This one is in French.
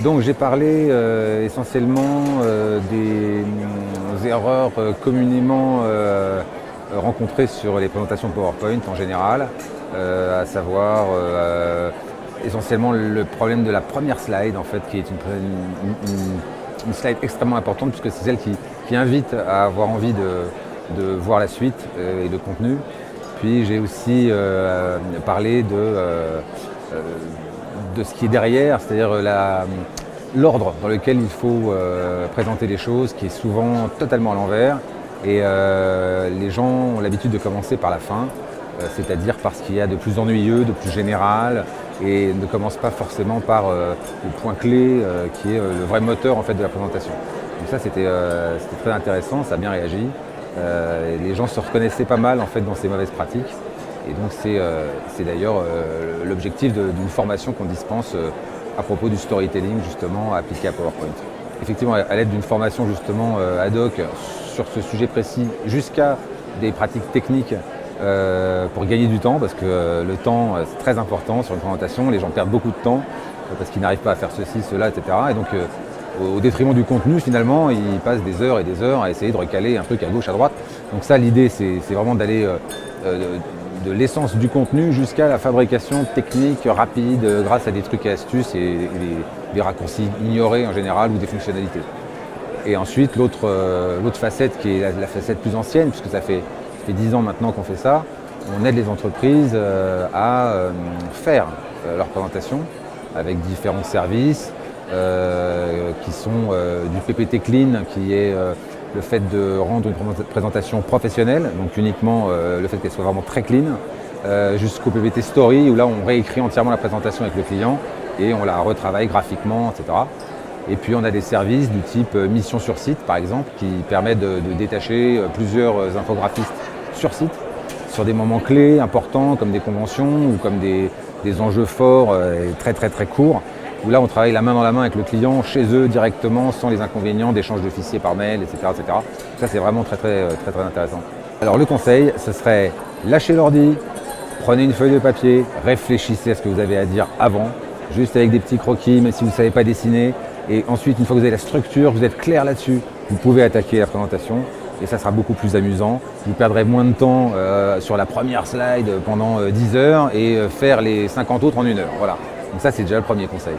Donc j'ai parlé essentiellement des erreurs communément rencontrées sur les présentations PowerPoint en général, à savoir essentiellement le problème de la première slide en fait, qui est une slide extrêmement importante puisque c'est celle qui invite à avoir envie de voir la suite et le contenu. Puis j'ai aussi parlé de ce qui est derrière, c'est-à-dire l'ordre dans lequel il faut présenter les choses, qui est souvent totalement à l'envers. Et les gens ont l'habitude de commencer par la fin, c'est-à-dire par ce qu'il y a de plus ennuyeux, de plus général, et ne commencent pas forcément par le point clé qui est le vrai moteur en fait, de la présentation. Donc ça c'était très intéressant, ça a bien réagi. Les gens se reconnaissaient pas mal en fait, dans ces mauvaises pratiques. Et donc c'est d'ailleurs l'objectif d'une formation qu'on dispense à propos du storytelling justement appliqué à PowerPoint. Effectivement, à l'aide d'une formation justement ad hoc sur ce sujet précis jusqu'à des pratiques techniques pour gagner du temps, parce que le temps c'est très important sur une présentation, les gens perdent beaucoup de temps parce qu'ils n'arrivent pas à faire ceci, cela, etc. Et donc au détriment du contenu finalement, ils passent des heures et des heures à essayer de recaler un truc à gauche, à droite. Donc ça l'idée c'est vraiment d'aller de l'essence du contenu jusqu'à la fabrication technique rapide grâce à des trucs et astuces et des raccourcis ignorés en général ou des fonctionnalités. Et ensuite l'autre facette qui est la facette plus ancienne, puisque ça fait 10 ans maintenant qu'on fait ça, on aide les entreprises à faire leur présentation avec différents services qui sont du PPT Clean, qui est le fait de rendre une présentation professionnelle, donc uniquement le fait qu'elle soit vraiment très clean, jusqu'au PPT Story où là on réécrit entièrement la présentation avec le client et on la retravaille graphiquement, etc. Et puis on a des services du type mission sur site par exemple qui permettent de détacher plusieurs infographistes sur site sur des moments clés importants comme des conventions ou comme des enjeux forts et très courts, où là on travaille la main dans la main avec le client chez eux directement sans les inconvénients d'échange de fichiers par mail, etc. Ça c'est vraiment très intéressant. Alors le conseil, ce serait lâchez l'ordi, prenez une feuille de papier, réfléchissez à ce que vous avez à dire avant, juste avec des petits croquis, même si vous ne savez pas dessiner. Et ensuite, une fois que vous avez la structure, vous êtes clair là-dessus, vous pouvez attaquer la présentation et ça sera beaucoup plus amusant. Vous perdrez moins de temps sur la première slide pendant 10 heures et faire les 50 autres en 1 heure. Voilà. Donc ça, c'est déjà le premier conseil.